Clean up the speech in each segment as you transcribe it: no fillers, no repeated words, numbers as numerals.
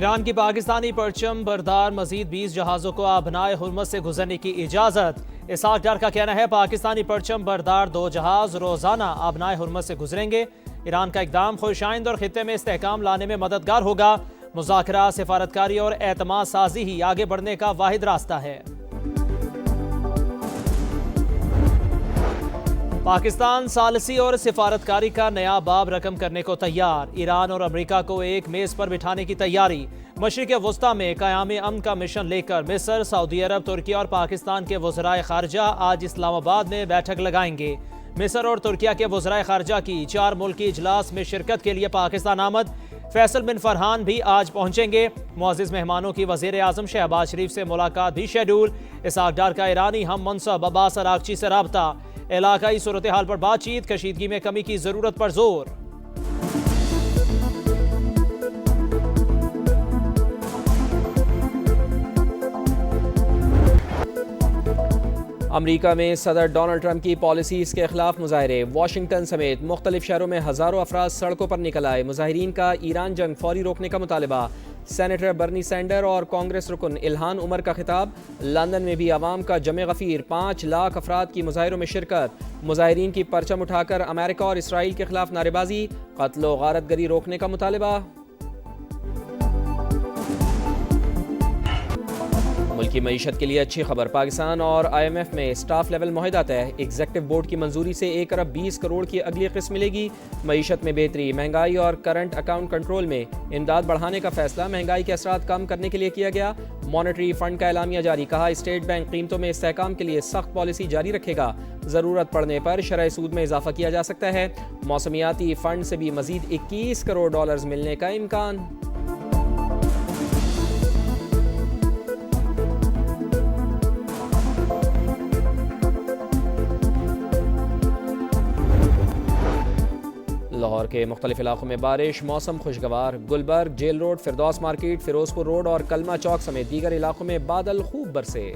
ایران کی پاکستانی پرچم بردار مزید 20 جہازوں کو آبنائے ہرمز سے گزرنے کی اجازت۔ اسحاق ڈار کا کہنا ہے پاکستانی پرچم بردار 2 جہاز روزانہ آبنائے ہرمز سے گزریں گے۔ ایران کا اقدام خوش آئند اور خطے میں استحکام لانے میں مددگار ہوگا۔ مذاکرات، سفارتکاری اور اعتماد سازی ہی آگے بڑھنے کا واحد راستہ ہے۔ پاکستان ثالثی اور سفارتکاری کا نیا باب رقم کرنے کو تیار۔ ایران اور امریکہ کو ایک میز پر بٹھانے کی تیاری۔ مشرق وسطی میں قیام امن کا مشن لے کر مصر، سعودی عرب، ترکیہ اور پاکستان کے وزرائے خارجہ آج اسلام آباد میں بیٹھک لگائیں گے۔ مصر اور ترکیہ کے وزرائے خارجہ کی 4 ملکی اجلاس میں شرکت کے لیے پاکستان آمد۔ فیصل بن فرحان بھی آج پہنچیں گے۔ معزز مہمانوں کی وزیر اعظم شہباز شریف سے ملاقات بھی شیڈول۔ اسحاق ڈار کا ایرانی ہم منصب عباس اراغچی سے رابطہ۔ علاقائی صورتحال پر بات چیت، کشیدگی میں کمی کی ضرورت پر زور۔ امریکہ میں صدر ڈونلڈ ٹرمپ کی پالیسیز کے خلاف مظاہرے۔ واشنگٹن سمیت مختلف شہروں میں ہزاروں افراد سڑکوں پر نکل آئے۔ مظاہرین کا ایران جنگ فوری روکنے کا مطالبہ۔ سینیٹر برنی سینڈر اور کانگریس رکن الہان عمر کا خطاب۔ لندن میں بھی عوام کا جمع غفیر، 5 لاکھ افراد کی مظاہروں میں شرکت۔ مظاہرین کی پرچم اٹھا کر امریکہ اور اسرائیل کے خلاف نعرے بازی، قتل و غارت گری روکنے کا مطالبہ۔ ملکی معیشت کے لیے اچھی خبر، پاکستان اور آئی ایم ایف میں اسٹاف لیول معاہدہ طے۔ ایگزیکٹو بورڈ کی منظوری سے 1 ارب 20 کروڑ کی اگلی قسط ملے گی۔ معیشت میں بہتری، مہنگائی اور کرنٹ اکاؤنٹ کنٹرول میں امداد بڑھانے کا فیصلہ۔ مہنگائی کے اثرات کم کرنے کے لیے کیا گیا۔ مانیٹری فنڈ کا اعلامیہ جاری، کہا اسٹیٹ بینک قیمتوں میں استحکام کے لیے سخت پالیسی جاری رکھے گا۔ ضرورت پڑنے پر شرح سود میں اضافہ کیا جا سکتا ہے۔ موسمیاتی فنڈ سے بھی مزید 21 کروڑ ڈالرز ملنے کا امکان۔ لاہور کے مختلف علاقوں میں بارش، موسم خوشگوار۔ Gulberg, Jail Road, Firdous Market, Ferozepur Road اور کلمہ چوک سمیت دیگر علاقوں میں بادل خوب برسے۔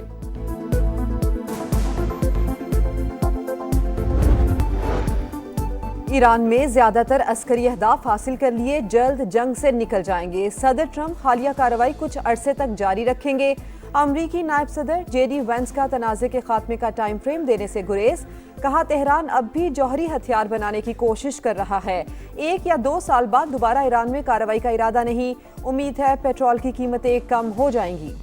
ایران میں زیادہ تر عسکری اہداف حاصل کر لیے، جلد جنگ سے نکل جائیں گے۔ صدر ٹرمپ حالیہ کارروائی کچھ عرصے تک جاری رکھیں گے۔ امریکی نائب صدر جے ڈی وینس کا تنازع کے خاتمے کا ٹائم فریم دینے سے گریز، کہا تہران اب بھی جوہری ہتھیار بنانے کی کوشش کر رہا ہے۔ 1 یا 2 سال بعد دوبارہ ایران میں کارروائی کا ارادہ نہیں، امید ہے پیٹرول کی قیمتیں کم ہو جائیں گی۔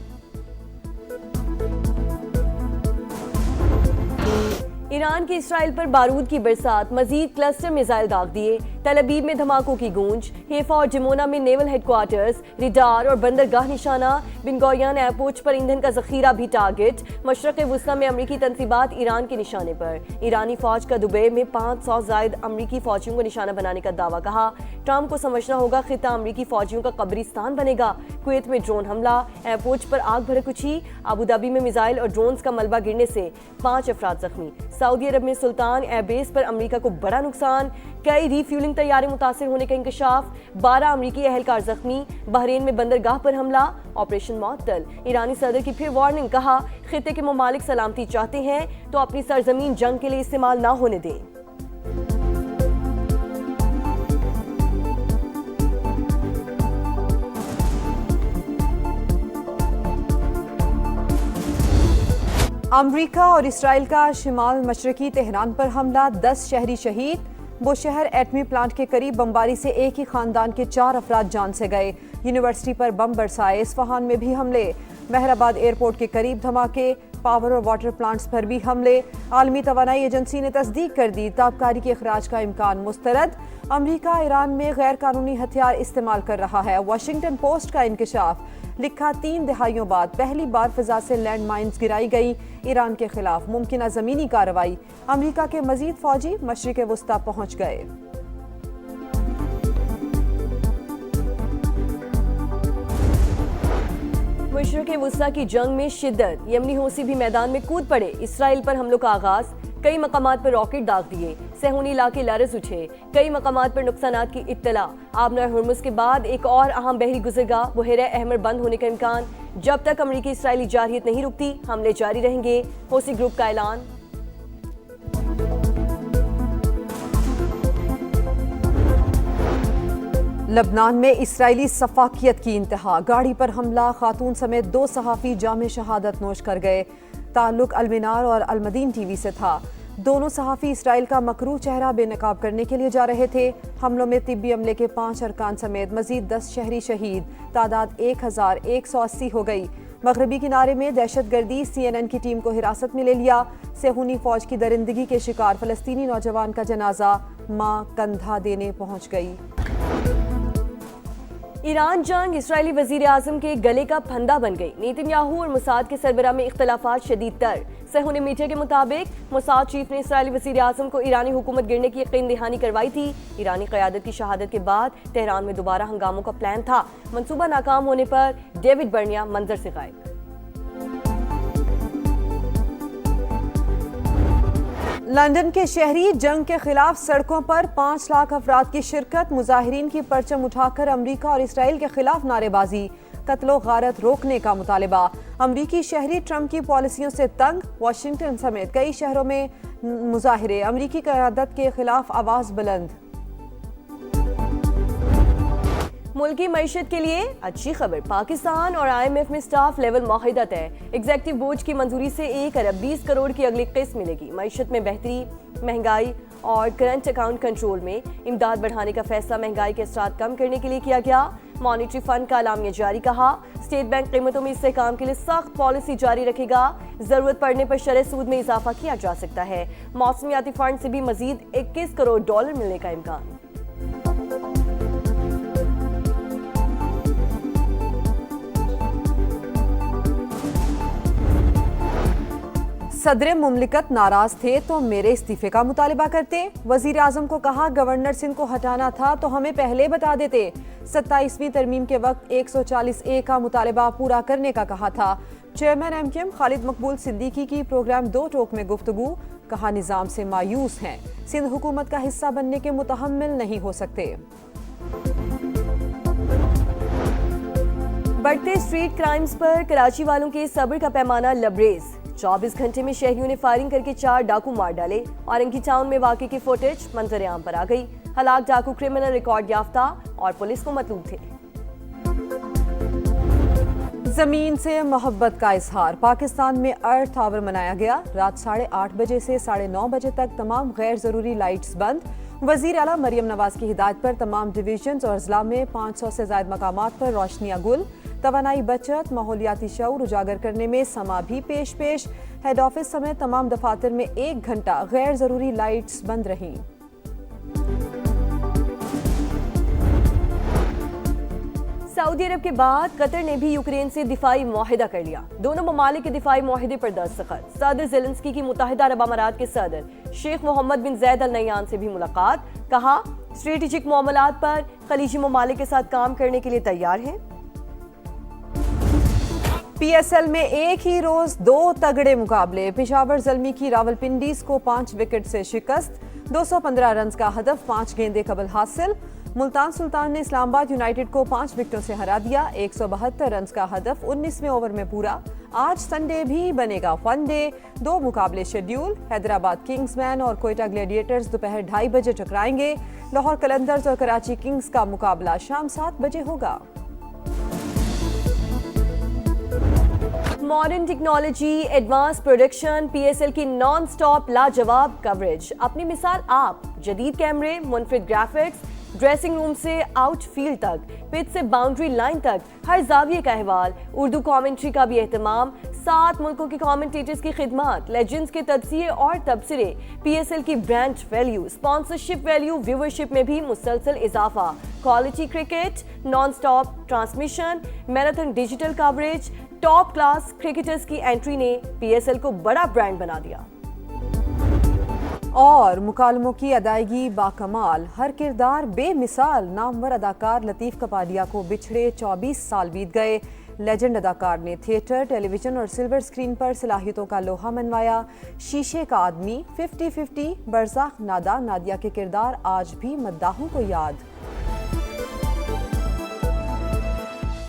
ایران کی اسرائیل پر بارود کی برسات، مزید کلسٹر میزائل داغ دیے۔ تل ابیب میں دھماکوں کی گونج، حیفا اور جمونا میں نیول ہیڈ کوارٹرز، ریڈار اور بندرگاہ نشانہ۔ بن گوریان ایئرپورٹ پر ایندھن کا ذخیرہ بھی ٹارگٹ۔ مشرق وسطی میں امریکی تنصیبات ایران کے نشانے پر۔ ایرانی فوج کا دبئی میں 500 زائد امریکی فوجیوں کو نشانہ بنانے کا دعویٰ، کہا ٹرمپ کو سمجھنا ہوگا خطہ امریکی فوجیوں کا قبرستان بنے گا۔ کویت میں ڈرون حملہ، ایئرپورٹ پر آگ بھڑک اٹھی۔ ابوظہبی میں میزائل اور ڈرونز کا ملبہ گرنے سے 5 افراد زخمی۔ سعودی عرب میں سلطان ایئر بیس پر امریکہ کو بڑا نقصان، کئی ری فیولنگ طیارے متاثر ہونے کا انکشاف، 12 امریکی اہلکار زخمی۔ بحرین میں بندرگاہ پر حملہ، آپریشن معطل۔ ایرانی صدر کی پھر وارننگ، کہا خطے کے ممالک سلامتی چاہتے ہیں تو اپنی سرزمین جنگ کے لیے استعمال نہ ہونے دیں۔ امریکہ اور اسرائیل کا شمال مشرقی تہران پر حملہ، 10 شہری شہید۔ وہ شہر ایٹمی پلانٹ کے قریب بمباری سے ایک ہی خاندان کے 4 افراد جان سے گئے۔ یونیورسٹی پر بم برسائے۔ اصفہان میں بھی حملے، مہر آباد ایئرپورٹ کے قریب دھماکے، پاور اور واٹر پلانٹس پر بھی حملے۔ عالمی توانائی ایجنسی نے تصدیق کر دی، تابکاری کے اخراج کا امکان مسترد۔ امریکہ ایران میں غیر قانونی ہتھیار استعمال کر رہا ہے۔ واشنگٹن پوسٹ کا انکشاف، لکھا 3 دہائیوں بعد پہلی بار فضا سے لینڈ مائنز گرائی گئی۔ ایران کے خلاف ممکنہ زمینی کارروائی، امریکہ کے مزید فوجی مشرق وسطی پہنچ گئے۔ مشرق وسطی کی جنگ میں شدت، یمنی حوثی بھی میدان میں کود پڑے۔ اسرائیل پر حملوں کا آغاز، کئی مقامات پر راکٹ داغ دیے، صہیونی علاقے لرز اٹھے، کئی مقامات پر نقصانات کی اطلاع۔ آبنائے ہرمز کے بعد ایک اور اہم بحری گزرگاہ بحیرہ احمر بند ہونے کا امکان۔ جب تک امریکی اسرائیلی جارحیت نہیں رکتی، حملے جاری رہیں گے، حوثی گروپ کا اعلان۔ لبنان میں اسرائیلی سفاکیت کی انتہا، گاڑی پر حملہ، خاتون سمیت 2 صحافی جام شہادت نوش کر گئے۔ تعلق المنار اور المدین ٹی وی سے تھا۔ دونوں صحافی اسرائیل کا مکروہ چہرہ بے نقاب کرنے کے لیے جا رہے تھے۔ حملوں میں طبی عملے کے 5 ارکان سمیت مزید 10 شہری شہید، تعداد 1180 ہو گئی۔ مغربی کنارے میں دہشت گردی، CNN کی ٹیم کو حراست میں لے لیا۔ صہیونی فوج کی درندگی کے شکار فلسطینی نوجوان کا جنازہ، ماں کندھا دینے پہنچ گئی۔ ایران جنگ اسرائیلی وزیر اعظم کے گلے کا پھندا بن گئی۔ نیتن یاہو اور موساد کے سربراہ میں اختلافات شدید تر۔ صہیونی میڈیا کے مطابق موساد چیف نے اسرائیلی وزیر اعظم کو ایرانی حکومت گرنے کی یقین دہانی کروائی تھی۔ ایرانی قیادت کی شہادت کے بعد تہران میں دوبارہ ہنگاموں کا پلان تھا۔ منصوبہ ناکام ہونے پر ڈیوڈ برنیا منظر سے غائب۔ لندن کے شہری جنگ کے خلاف سڑکوں پر 5 لاکھ افراد کی شرکت، مظاہرین کی پرچم اٹھا کر امریکہ اور اسرائیل کے خلاف نعرے بازی، قتل و غارت روکنے کا مطالبہ۔ امریکی شہری ٹرمپ کی پالیسیوں سے تنگ، واشنگٹن سمیت کئی شہروں میں مظاہرے، امریکی قیادت کے خلاف آواز بلند۔ ملکی معیشت کے لیے اچھی خبر، پاکستان اور IMF میں سٹاف لیول معاہدہ طے۔ ایگزیکٹو بورڈ کی منظوری سے 1 ارب 20 کروڑ کی اگلی قسط ملے گی۔ معیشت میں بہتری، مہنگائی اور کرنٹ اکاؤنٹ کنٹرول میں امداد بڑھانے کا فیصلہ مہنگائی کے اثرات کم کرنے کے لیے کیا گیا۔ مانیٹری فنڈ کا اعلامیہ جاری کہا، اسٹیٹ بینک قیمتوں میں استحکام کے لیے سخت پالیسی جاری رکھے گا، ضرورت پڑنے پر شرح سود میں اضافہ کیا جا سکتا ہے۔ موسمیاتی فنڈ سے بھی مزید 21 کروڑ ڈالر ملنے کا امکان۔ صدر مملکت ناراض تھے تو میرے استعفے کا مطالبہ کرتے۔ وزیر اعظم کو کہا گورنر سندھ کو ہٹانا تھا تو ہمیں پہلے بتا دیتے۔ 27ویں ترمیم کے وقت 140A کا مطالبہ پورا کرنے کا کہا تھا۔ چیئرمین MKM خالد مقبول صدیقی کی پروگرام 2 ٹوک میں گفتگو، کہا نظام سے مایوس ہیں، سندھ حکومت کا حصہ بننے کے متحمل نہیں ہو سکتے۔ بڑھتے اسٹریٹ کرائمز پر کراچی والوں کے صبر کا پیمانہ لبریز۔ 24 گھنٹے میں شہریوں نے فائرنگ کر کے 4 ڈاکو مار ڈالے۔ اورنگی ٹاؤن میں واقعے کی فوٹیج منظر عام پر آ گئی۔ ہلاک ڈاکو کرمنل ریکارڈ یافتہ اور پولیس کو مطلوب تھے۔ زمین سے محبت کا اظہار، پاکستان میں ارتھ آور منایا گیا۔ رات 8:30 بجے سے 9:30 بجے تک تمام غیر ضروری لائٹس بند۔ وزیر اعلیٰ مریم نواز کی ہدایت پر تمام ڈویژنز اور اضلاع میں 500 سے زائد مقامات پر روشنیاں گل۔ توانائی بچت، ماحولیاتی شعور اجاگر کرنے میں سما بھی پیش۔ ہیڈ آفس سمیت تمام دفاتر میں 1 گھنٹہ غیر ضروری لائٹس بند رہیں۔ سعودی عرب کے بعد قطر نے بھی یوکرین سے دفاعی معاہدہ کر لیا۔ دونوں ممالک کے دفاعی معاہدے پر دستخط۔ صدر زیلنسکی کی متحدہ عرب امارات کے صدر شیخ محمد بن زید ال نہیان سے بھی ملاقات، کہا اسٹریٹجک معاملات پر خلیجی ممالک کے ساتھ کام کرنے کے لیے تیار ہیں۔ PSL میں ایک ہی روز 2 تگڑے مقابلے، پشاور زلمی کی راولپنڈیز کو 5 وکٹ سے شکست، 215 رنز کا ہدف 5 گیندیں قبل حاصل۔ ملتان سلطان نے اسلام آباد یونائیٹڈ کو 5 وکٹوں سے ہرا دیا، 172 رنز کا ہدف 19ویں اوور میں پورا۔ آج سنڈے بھی بنے گا فن ڈے، 2 مقابلے شیڈیول، حیدرآباد کنگز مین اور کوئٹہ گلیڈیٹرز دوپہر 2:30 بجے ٹکرائیں گے۔ لاہور قلندرز اور کراچی کنگز کا مقابلہ شام 7 بجے ہوگا۔ Modern technology, advance production, PSL کی نان سٹاپ لاجواب کوریج، اپنی مثال آپ، جدید کیمرے، منفرد گرافکس، ڈریسنگ روم سے آؤٹ فیلڈ تک، پچ سے باؤنڈری لائن تک، ہر زاویے کا احوال، اردو کامنٹری کا بھی اہتمام، 7 ملکوں کے کامنٹیٹرز کی خدمات، لیجنڈز کے تجزیے اور تبصرے، PSL کی brand value, sponsorship value, viewership میں بھی مسلسل اضافہ، quality cricket, naan stop transmission, marathon digital coverage, top class cricketers کی انٹری نے PSL کو بڑا برانڈ بنا دیا۔ اور مکالموں کی ادائیگی باکمال، ہر کردار بے مثال، نامور اداکار لطیف کپادیا کو بچھڑے 24 سال بیت گئے۔ لیجنڈ اداکار نے تھیٹر، ٹیلی ویژن اور سلور سکرین پر صلاحیتوں کا لوہا منوایا۔ شیشے کا آدمی، 50-50، برزخ، نادہ، نادیہ کے کردار آج بھی مداحوں کو یاد۔